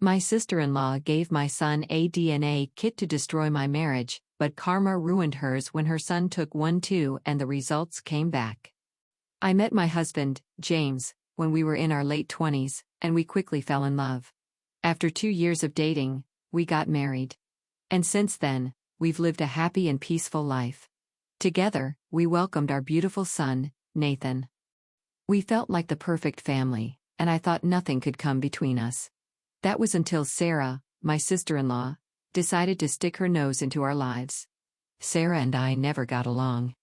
My sister-in-law gave my son a DNA kit to destroy my marriage, but karma ruined hers when her son took one too and the results came back. I met my husband, James, when we were in our late 20s, and we quickly fell in love. After 2 years of dating, we got married. And since then, we've lived a happy and peaceful life. Together, we welcomed our beautiful son, Nathan. We felt like the perfect family, and I thought nothing could come between us. That was until Sarah, my sister-in-law, decided to stick her nose into our lives. Sarah and I never got along.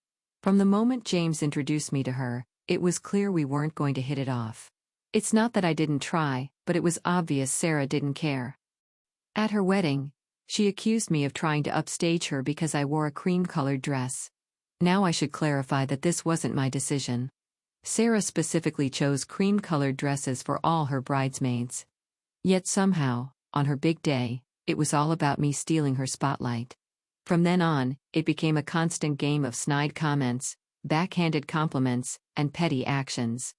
From the moment James introduced me to her, it was clear we weren't going to hit it off. It's not that I didn't try, but it was obvious Sarah didn't care. At her wedding, she accused me of trying to upstage her because I wore a cream-colored dress. Now I should clarify that this wasn't my decision. Sarah specifically chose cream-colored dresses for all her bridesmaids. Yet somehow, on her big day, it was all about me stealing her spotlight. From then on, it became a constant game of snide comments, backhanded compliments, and petty actions.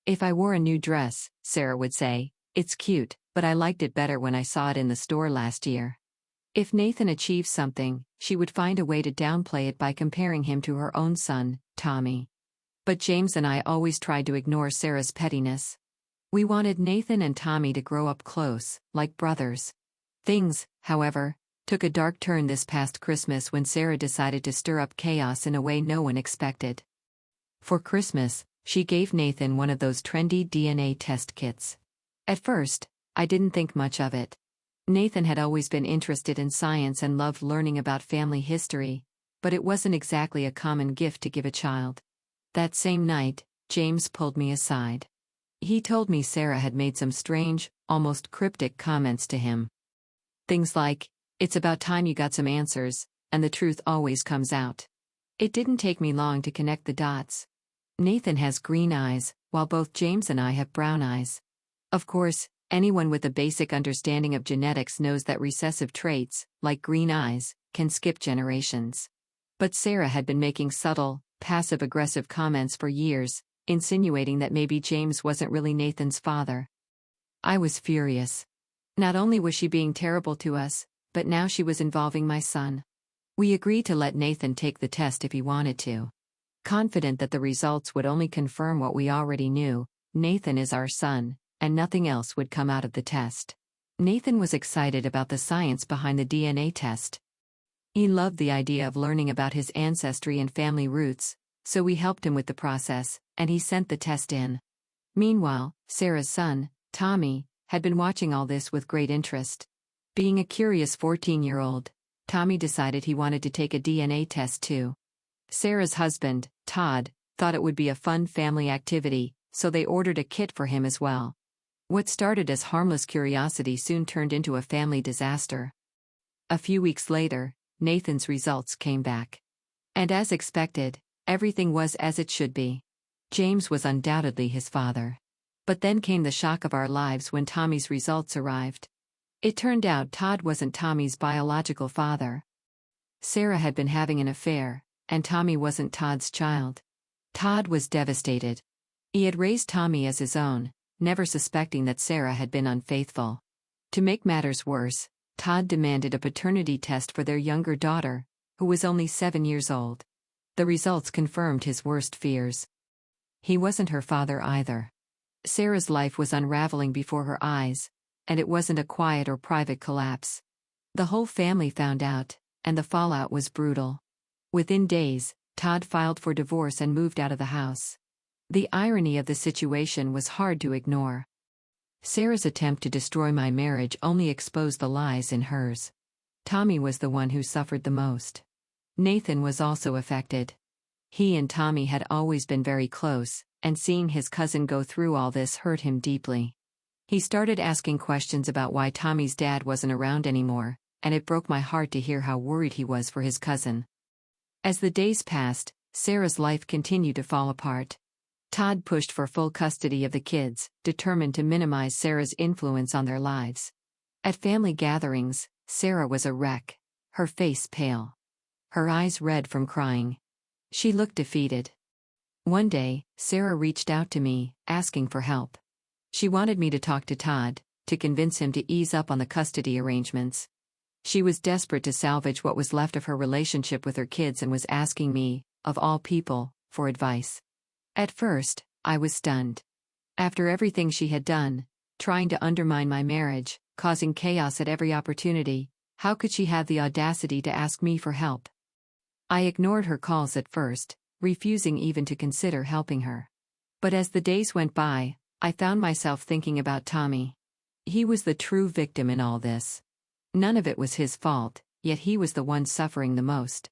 If I wore a new dress, Sarah would say, "It's cute, but I liked it better when I saw it in the store last year." If Nathan achieved something, she would find a way to downplay it by comparing him to her own son, Tommy. But James and I always tried to ignore Sarah's pettiness. We wanted Nathan and Tommy to grow up close, like brothers. Things, however, took a dark turn this past Christmas when Sarah decided to stir up chaos in a way no one expected. For Christmas, she gave Nathan one of those trendy DNA test kits. At first, I didn't think much of it. Nathan had always been interested in science and loved learning about family history, but it wasn't exactly a common gift to give a child. That same night, James pulled me aside. He told me Sarah had made some strange, almost cryptic comments to him. Things like, "It's about time you got some answers, and the truth always comes out." It didn't take me long to connect the dots. Nathan has green eyes, while both James and I have brown eyes. Of course, anyone with a basic understanding of genetics knows that recessive traits, like green eyes, can skip generations. But Sarah had been making subtle, passive-aggressive comments for years, insinuating that maybe James wasn't really Nathan's father. I was furious. Not only was she being terrible to us, but now she was involving my son. We agreed to let Nathan take the test if he wanted to. Confident that the results would only confirm what we already knew, Nathan is our son, and nothing else would come out of the test. Nathan was excited about the science behind the DNA test. He loved the idea of learning about his ancestry and family roots, so we helped him with the process, and he sent the test in. Meanwhile, Sarah's son, Tommy, had been watching all this with great interest. Being a curious 14-year-old, Tommy decided he wanted to take a DNA test too. Sarah's husband, Todd, thought it would be a fun family activity, so they ordered a kit for him as well. What started as harmless curiosity soon turned into a family disaster. A few weeks later, Nathan's results came back. And as expected, everything was as it should be. James was undoubtedly his father. But then came the shock of our lives when Tommy's results arrived. It turned out Todd wasn't Tommy's biological father. Sarah had been having an affair, and Tommy wasn't Todd's child. Todd was devastated. He had raised Tommy as his own, never suspecting that Sarah had been unfaithful. To make matters worse, Todd demanded a paternity test for their younger daughter, who was only 7 years old. The results confirmed his worst fears. He wasn't her father either. Sarah's life was unraveling before her eyes, and it wasn't a quiet or private collapse. The whole family found out, and the fallout was brutal. Within days, Todd filed for divorce and moved out of the house. The irony of the situation was hard to ignore. Sarah's attempt to destroy my marriage only exposed the lies in hers. Tommy was the one who suffered the most. Nathan was also affected. He and Tommy had always been very close, and seeing his cousin go through all this hurt him deeply. He started asking questions about why Tommy's dad wasn't around anymore, and it broke my heart to hear how worried he was for his cousin. As the days passed, Sarah's life continued to fall apart. Todd pushed for full custody of the kids, determined to minimize Sarah's influence on their lives. At family gatherings, Sarah was a wreck, her face pale, her eyes red from crying. She looked defeated. One day, Sarah reached out to me, asking for help. She wanted me to talk to Todd, to convince him to ease up on the custody arrangements. She was desperate to salvage what was left of her relationship with her kids and was asking me, of all people, for advice. At first, I was stunned. After everything she had done, trying to undermine my marriage, causing chaos at every opportunity, how could she have the audacity to ask me for help? I ignored her calls at first, refusing even to consider helping her. But as the days went by, I found myself thinking about Tommy. He was the true victim in all this. None of it was his fault, yet he was the one suffering the most.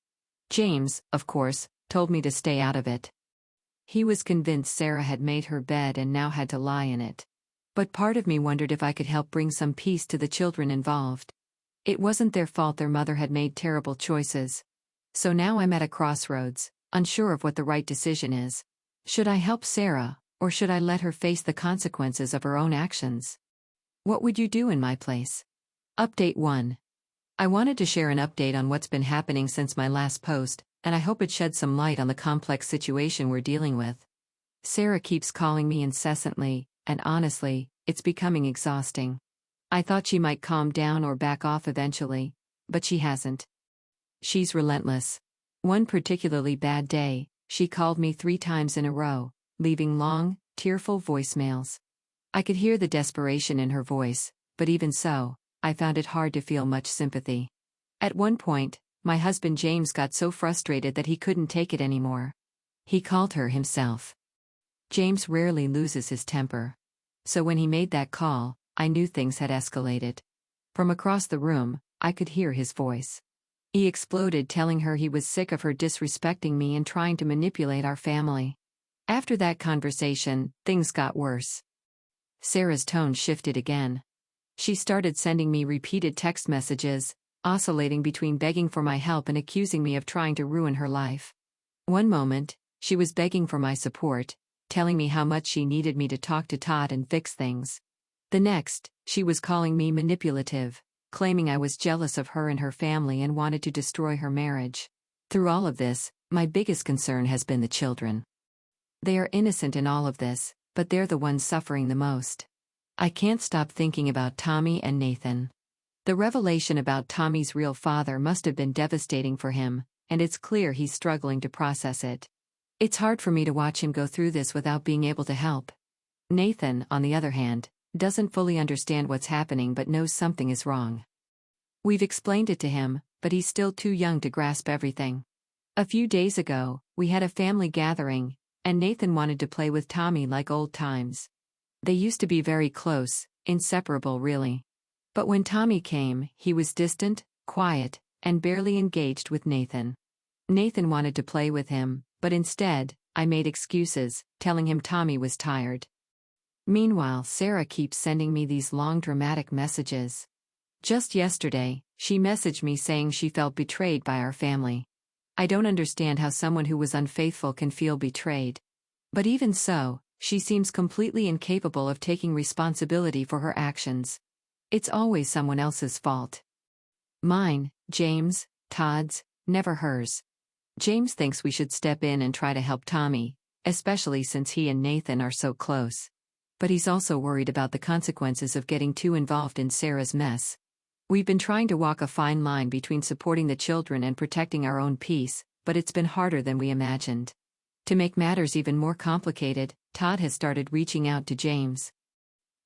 James, of course, told me to stay out of it. He was convinced Sarah had made her bed and now had to lie in it. But part of me wondered if I could help bring some peace to the children involved. It wasn't their fault their mother had made terrible choices. So now I'm at a crossroads, unsure of what the right decision is. Should I help Sarah, or should I let her face the consequences of her own actions? What would you do in my place? Update 1. I wanted to share an update on what's been happening since my last post, and I hope it sheds some light on the complex situation we're dealing with. Sarah keeps calling me incessantly, and honestly, it's becoming exhausting. I thought she might calm down or back off eventually, but she hasn't. She's relentless. One particularly bad day, she called me 3 times in a row, leaving long, tearful voicemails. I could hear the desperation in her voice, but even so, I found it hard to feel much sympathy. At one point, my husband James got so frustrated that he couldn't take it anymore. He called her himself. James rarely loses his temper. So when he made that call, I knew things had escalated. From across the room, I could hear his voice. He exploded, telling her he was sick of her disrespecting me and trying to manipulate our family. After that conversation, things got worse. Sarah's tone shifted again. She started sending me repeated text messages, oscillating between begging for my help and accusing me of trying to ruin her life. One moment, she was begging for my support, telling me how much she needed me to talk to Todd and fix things. The next, she was calling me manipulative, claiming I was jealous of her and her family and wanted to destroy her marriage. Through all of this, my biggest concern has been the children. They are innocent in all of this, but they're the ones suffering the most. I can't stop thinking about Tommy and Nathan. The revelation about Tommy's real father must have been devastating for him, and it's clear he's struggling to process it. It's hard for me to watch him go through this without being able to help. Nathan, on the other hand, doesn't fully understand what's happening but knows something is wrong. We've explained it to him, but he's still too young to grasp everything. A few days ago, we had a family gathering, and Nathan wanted to play with Tommy like old times. They used to be very close, inseparable really. But when Tommy came, he was distant, quiet, and barely engaged with Nathan. Nathan wanted to play with him, but instead, I made excuses, telling him Tommy was tired. Meanwhile, Sarah keeps sending me these long dramatic messages. Just yesterday, she messaged me saying she felt betrayed by our family. I don't understand how someone who was unfaithful can feel betrayed. But even so, she seems completely incapable of taking responsibility for her actions. It's always someone else's fault. Mine, James, Todd's, never hers. James thinks we should step in and try to help Tommy, especially since he and Nathan are so close. But he's also worried about the consequences of getting too involved in Sarah's mess. We've been trying to walk a fine line between supporting the children and protecting our own peace, but it's been harder than we imagined. To make matters even more complicated, Todd has started reaching out to James.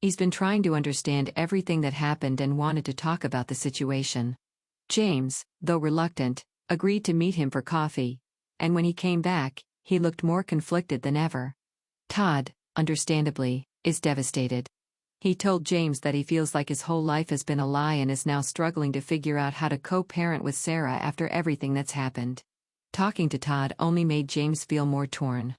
He's been trying to understand everything that happened and wanted to talk about the situation. James, though reluctant, agreed to meet him for coffee, and when he came back, he looked more conflicted than ever. Todd, understandably, is devastated. He told James that he feels like his whole life has been a lie and is now struggling to figure out how to co-parent with Sarah after everything that's happened. Talking to Todd only made James feel more torn.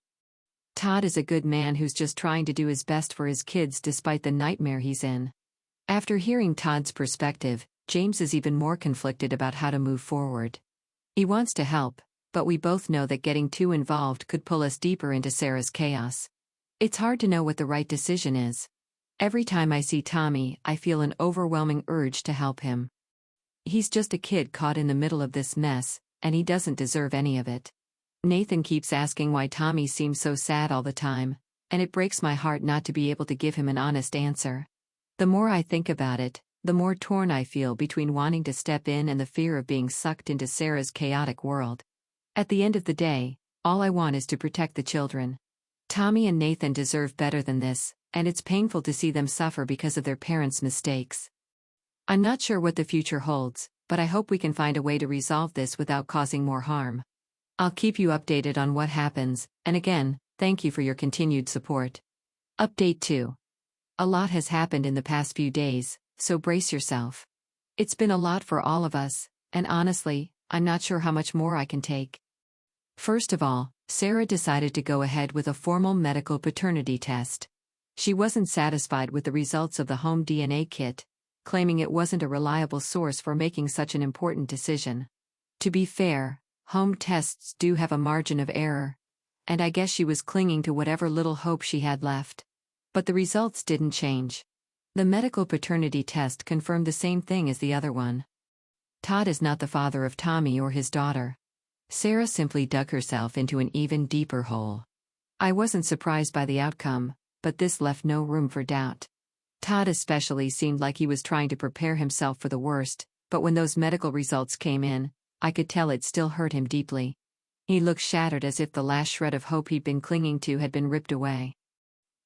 Todd is a good man who's just trying to do his best for his kids despite the nightmare he's in. After hearing Todd's perspective, James is even more conflicted about how to move forward. He wants to help, but we both know that getting too involved could pull us deeper into Sarah's chaos. It's hard to know what the right decision is. Every time I see Tommy, I feel an overwhelming urge to help him. He's just a kid caught in the middle of this mess, and he doesn't deserve any of it. Nathan keeps asking why Tommy seems so sad all the time, and it breaks my heart not to be able to give him an honest answer. The more I think about it, the more torn I feel between wanting to step in and the fear of being sucked into Sarah's chaotic world. At the end of the day, all I want is to protect the children. Tommy and Nathan deserve better than this, and it's painful to see them suffer because of their parents' mistakes. I'm not sure what the future holds, but I hope we can find a way to resolve this without causing more harm. I'll keep you updated on what happens, and again, thank you for your continued support. Update 2. A lot has happened in the past few days, so brace yourself. It's been a lot for all of us, and honestly, I'm not sure how much more I can take. First of all, Sarah decided to go ahead with a formal medical paternity test. She wasn't satisfied with the results of the home DNA kit, claiming it wasn't a reliable source for making such an important decision. To be fair, home tests do have a margin of error, and I guess she was clinging to whatever little hope she had left. But the results didn't change. The medical paternity test confirmed the same thing as the other one. Todd is not the father of Tommy or his daughter. Sarah simply dug herself into an even deeper hole. I wasn't surprised by the outcome, but this left no room for doubt. Todd especially seemed like he was trying to prepare himself for the worst, but when those medical results came in, I could tell it still hurt him deeply. He looked shattered, as if the last shred of hope he'd been clinging to had been ripped away.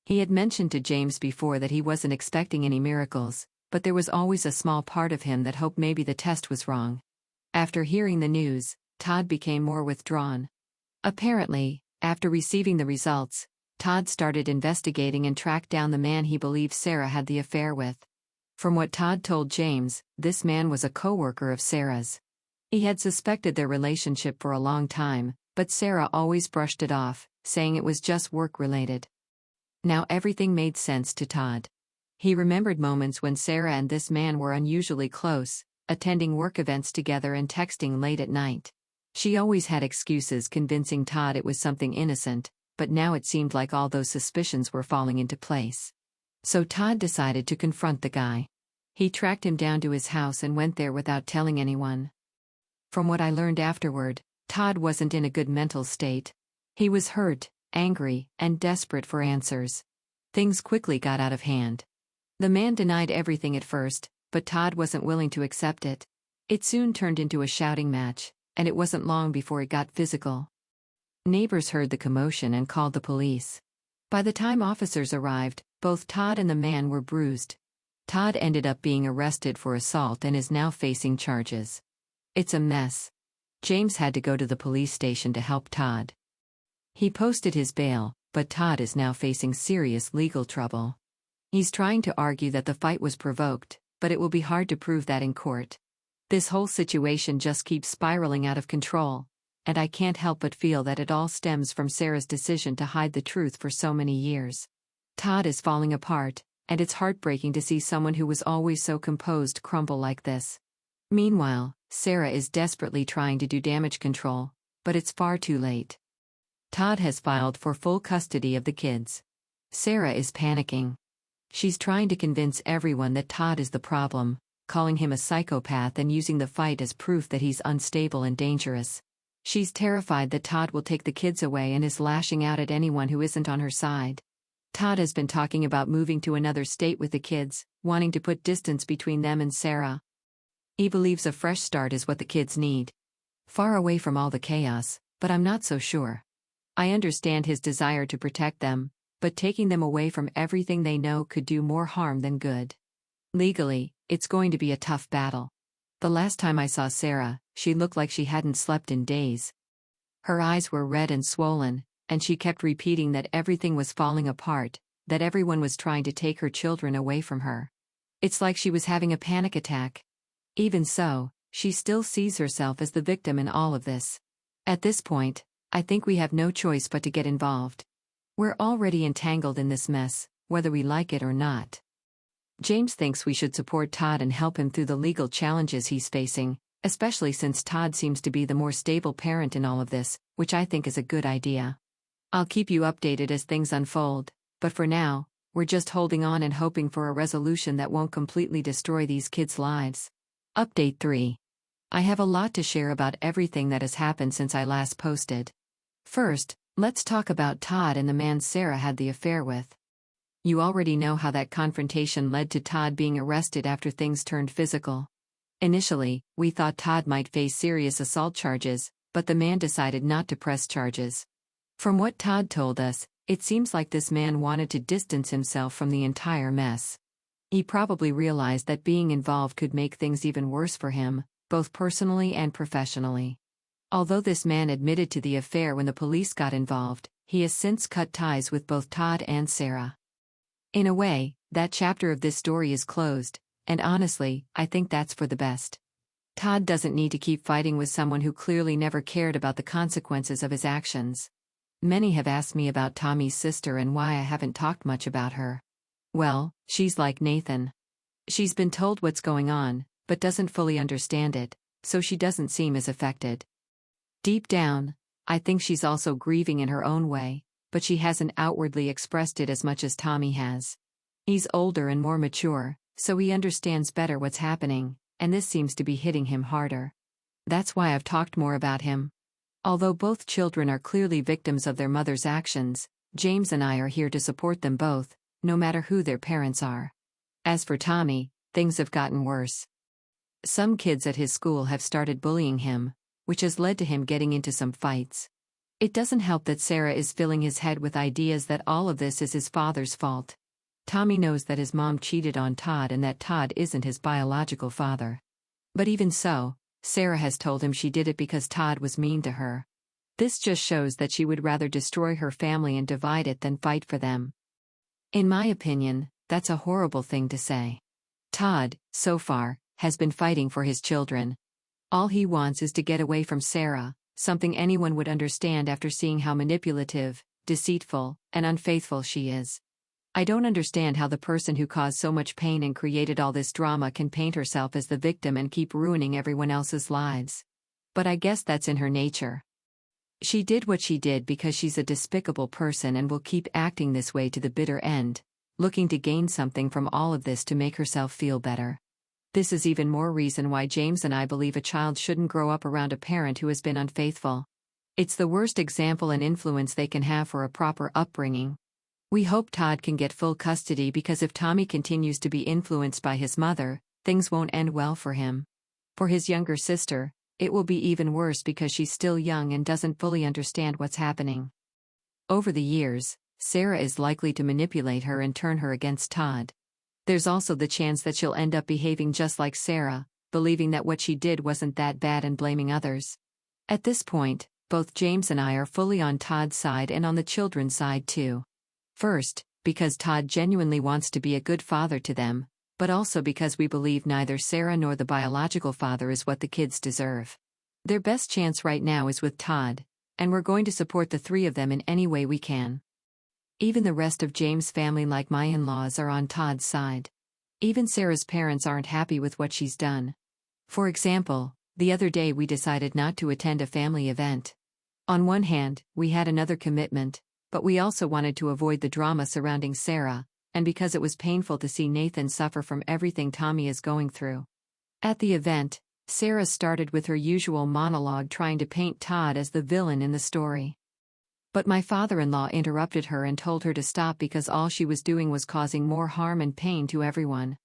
He had mentioned to James before that he wasn't expecting any miracles, but there was always a small part of him that hoped maybe the test was wrong. After hearing the news, Todd became more withdrawn. Apparently, after receiving the results, Todd started investigating and tracked down the man he believed Sarah had the affair with. From what Todd told James, this man was a co-worker of Sarah's. He had suspected their relationship for a long time, but Sarah always brushed it off, saying it was just work-related. Now everything made sense to Todd. He remembered moments when Sarah and this man were unusually close, attending work events together and texting late at night. She always had excuses convincing Todd it was something innocent, but now it seemed like all those suspicions were falling into place. So Todd decided to confront the guy. He tracked him down to his house and went there without telling anyone. From what I learned afterward, Todd wasn't in a good mental state. He was hurt, angry, and desperate for answers. Things quickly got out of hand. The man denied everything at first, but Todd wasn't willing to accept it. It soon turned into a shouting match, and it wasn't long before it got physical. Neighbors heard the commotion and called the police. By the time officers arrived, both Todd and the man were bruised. Todd ended up being arrested for assault and is now facing charges. It's a mess. James had to go to the police station to help Todd. He posted his bail, but Todd is now facing serious legal trouble. He's trying to argue that the fight was provoked, but it will be hard to prove that in court. This whole situation just keeps spiraling out of control, and I can't help but feel that it all stems from Sarah's decision to hide the truth for so many years. Todd is falling apart, and it's heartbreaking to see someone who was always so composed crumble like this. Meanwhile, Sarah is desperately trying to do damage control, but it's far too late. Todd has filed for full custody of the kids. Sarah is panicking. She's trying to convince everyone that Todd is the problem, calling him a psychopath and using the fight as proof that he's unstable and dangerous. She's terrified that Todd will take the kids away and is lashing out at anyone who isn't on her side. Todd has been talking about moving to another state with the kids, wanting to put distance between them and Sarah. He believes a fresh start is what the kids need. Far away from all the chaos, but I'm not so sure. I understand his desire to protect them, but taking them away from everything they know could do more harm than good. Legally, it's going to be a tough battle. The last time I saw Sarah, she looked like she hadn't slept in days. Her eyes were red and swollen, and she kept repeating that everything was falling apart, that everyone was trying to take her children away from her. It's like she was having a panic attack. Even so, she still sees herself as the victim in all of this. At this point, I think we have no choice but to get involved. We're already entangled in this mess, whether we like it or not. James thinks we should support Todd and help him through the legal challenges he's facing, especially since Todd seems to be the more stable parent in all of this, which I think is a good idea. I'll keep you updated as things unfold, but for now, we're just holding on and hoping for a resolution that won't completely destroy these kids' lives. Update 3. I have a lot to share about everything that has happened since I last posted. First, let's talk about Todd and the man Sarah had the affair with. You already know how that confrontation led to Todd being arrested after things turned physical. Initially, we thought Todd might face serious assault charges, but the man decided not to press charges. From what Todd told us, it seems like this man wanted to distance himself from the entire mess. He probably realized that being involved could make things even worse for him, both personally and professionally. Although this man admitted to the affair when the police got involved, he has since cut ties with both Todd and Sarah. In a way, that chapter of this story is closed, and honestly, I think that's for the best. Todd doesn't need to keep fighting with someone who clearly never cared about the consequences of his actions. Many have asked me about Tommy's sister and why I haven't talked much about her. Well, she's like Nathan. She's been told what's going on, but doesn't fully understand it, so she doesn't seem as affected. Deep down, I think she's also grieving in her own way, but she hasn't outwardly expressed it as much as Tommy has. He's older and more mature, so he understands better what's happening, and this seems to be hitting him harder. That's why I've talked more about him. Although both children are clearly victims of their mother's actions, James and I are here to support them both, no matter who their parents are. As for Tommy, things have gotten worse. Some kids at his school have started bullying him, which has led to him getting into some fights. It doesn't help that Sarah is filling his head with ideas that all of this is his father's fault. Tommy knows that his mom cheated on Todd and that Todd isn't his biological father. But even so, Sarah has told him she did it because Todd was mean to her. This just shows that she would rather destroy her family and divide it than fight for them. In my opinion, that's a horrible thing to say. Todd, so far, has been fighting for his children. All he wants is to get away from Sarah, something anyone would understand after seeing how manipulative, deceitful, and unfaithful she is. I don't understand how the person who caused so much pain and created all this drama can paint herself as the victim and keep ruining everyone else's lives. But I guess that's in her nature. She did what she did because she's a despicable person and will keep acting this way to the bitter end, looking to gain something from all of this to make herself feel better. This is even more reason why James and I believe a child shouldn't grow up around a parent who has been unfaithful. It's the worst example and influence they can have for a proper upbringing. We hope Todd can get full custody because if Tommy continues to be influenced by his mother, things won't end well for him. For his younger sister, it will be even worse because she's still young and doesn't fully understand what's happening. Over the years, Sarah is likely to manipulate her and turn her against Todd. There's also the chance that she'll end up behaving just like Sarah, believing that what she did wasn't that bad and blaming others. At this point, both James and I are fully on Todd's side and on the children's side too. First, because Todd genuinely wants to be a good father to them, but also because we believe neither Sarah nor the biological father is what the kids deserve. Their best chance right now is with Todd, and we're going to support the three of them in any way we can. Even the rest of James' family, like my in-laws, are on Todd's side. Even Sarah's parents aren't happy with what she's done. For example, the other day we decided not to attend a family event. On one hand, we had another commitment, but we also wanted to avoid the drama surrounding Sarah, and because it was painful to see Nathan suffer from everything Tommy is going through. At the event, Sarah started with her usual monologue trying to paint Todd as the villain in the story. But my father-in-law interrupted her and told her to stop because all she was doing was causing more harm and pain to everyone.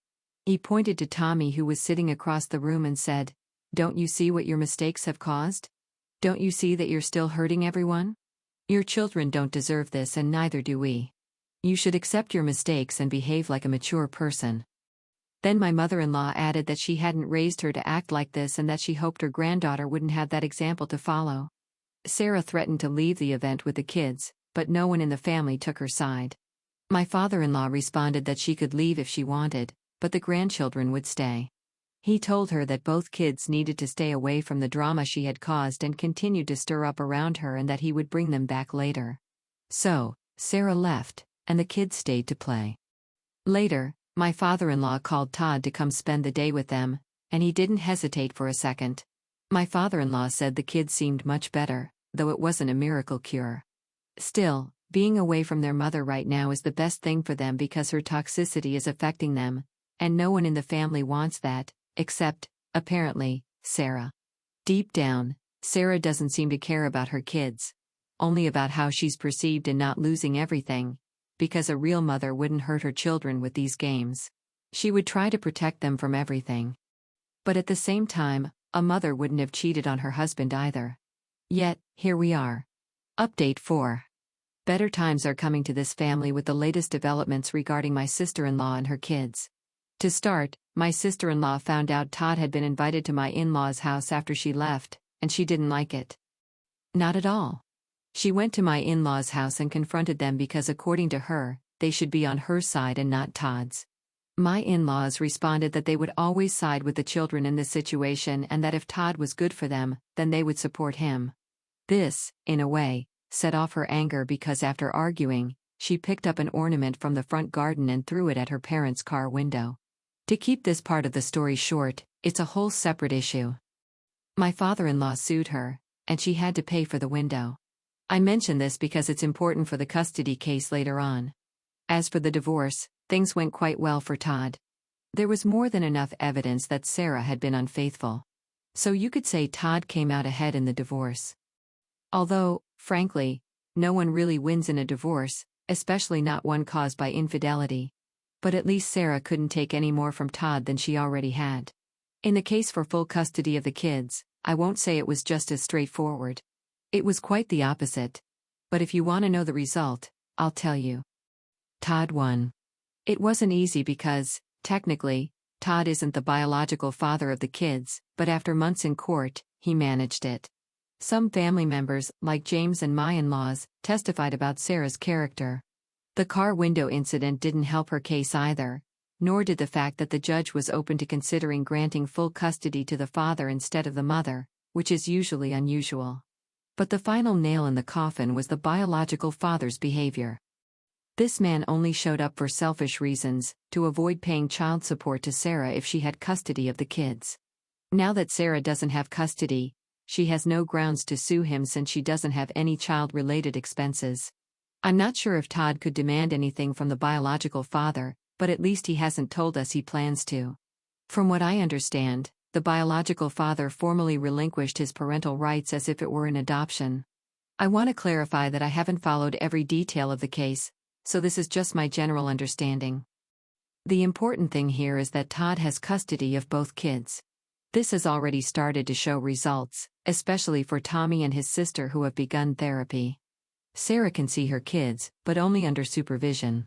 He pointed to Tommy, who was sitting across the room, and said, "Don't you see what your mistakes have caused? Don't you see that you're still hurting everyone? Your children don't deserve this and neither do we. You should accept your mistakes and behave like a mature person." Then my mother-in-law added that she hadn't raised her to act like this and that she hoped her granddaughter wouldn't have that example to follow. Sarah threatened to leave the event with the kids, but no one in the family took her side. My father-in-law responded that she could leave if she wanted, but the grandchildren would stay. He told her that both kids needed to stay away from the drama she had caused and continued to stir up around her, and that he would bring them back later. So, Sarah left, and the kids stayed to play. Later, my father-in-law called Todd to come spend the day with them, and he didn't hesitate for a second. My father-in-law said the kids seemed much better, though it wasn't a miracle cure. Still, being away from their mother right now is the best thing for them because her toxicity is affecting them, and no one in the family wants that, except, apparently, Sarah. Deep down, Sarah doesn't seem to care about her kids, only about how she's perceived and not losing everything. because a real mother wouldn't hurt her children with these games. She would try to protect them from everything. But at the same time, a mother wouldn't have cheated on her husband either. Yet, here we are. Update 4. Better times are coming to this family with the latest developments regarding my sister-in-law and her kids. To start, my sister-in-law found out Todd had been invited to my in-laws' house after she left, and she didn't like it. Not at all. She went to my in-laws' house and confronted them because according to her, they should be on her side and not Todd's. My in-laws responded that they would always side with the children in this situation and that if Todd was good for them, then they would support him. This, in a way, set off her anger because after arguing, she picked up an ornament from the front garden and threw it at her parents' car window. To keep this part of the story short, it's a whole separate issue. My father-in-law sued her, and she had to pay for the window. I mention this because it's important for the custody case later on. As for the divorce, things went quite well for Todd. There was more than enough evidence that Sarah had been unfaithful. So you could say Todd came out ahead in the divorce. Although, frankly, no one really wins in a divorce, especially not one caused by infidelity. But at least Sarah couldn't take any more from Todd than she already had. In the case for full custody of the kids, I won't say it was just as straightforward. It was quite the opposite. But if you want to know the result, I'll tell you. Todd won. It wasn't easy because, technically, Todd isn't the biological father of the kids, but after months in court, he managed it. Some family members, like James and my in-laws, testified about Sarah's character. The car window incident didn't help her case either, nor did the fact that the judge was open to considering granting full custody to the father instead of the mother, which is usually unusual. But the final nail in the coffin was the biological father's behavior. This man only showed up for selfish reasons, to avoid paying child support to Sarah if she had custody of the kids. Now that Sarah doesn't have custody, she has no grounds to sue him since she doesn't have any child-related expenses. I'm not sure if Todd could demand anything from the biological father, but at least he hasn't told us he plans to. From what I understand, the biological father formally relinquished his parental rights as if it were an adoption. I want to clarify that I haven't followed every detail of the case, so this is just my general understanding. The important thing here is that Todd has custody of both kids. This has already started to show results, especially for Tommy and his sister who have begun therapy. Sarah can see her kids, but only under supervision.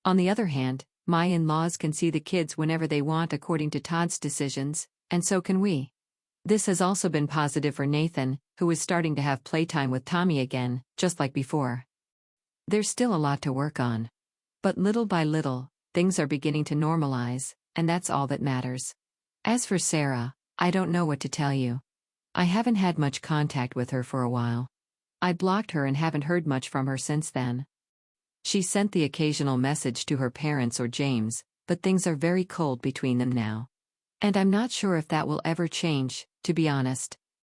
On the other hand, my in-laws can see the kids whenever they want according to Todd's decisions, and so can we. This has also been positive for Nathan, who is starting to have playtime with Tommy again, just like before. There's still a lot to work on. But little by little, things are beginning to normalize, and that's all that matters. As for Sarah, I don't know what to tell you. I haven't had much contact with her for a while. I blocked her and haven't heard much from her since then. She sent the occasional message to her parents or James, but things are very cold between them now. And I'm not sure if that will ever change, to be honest.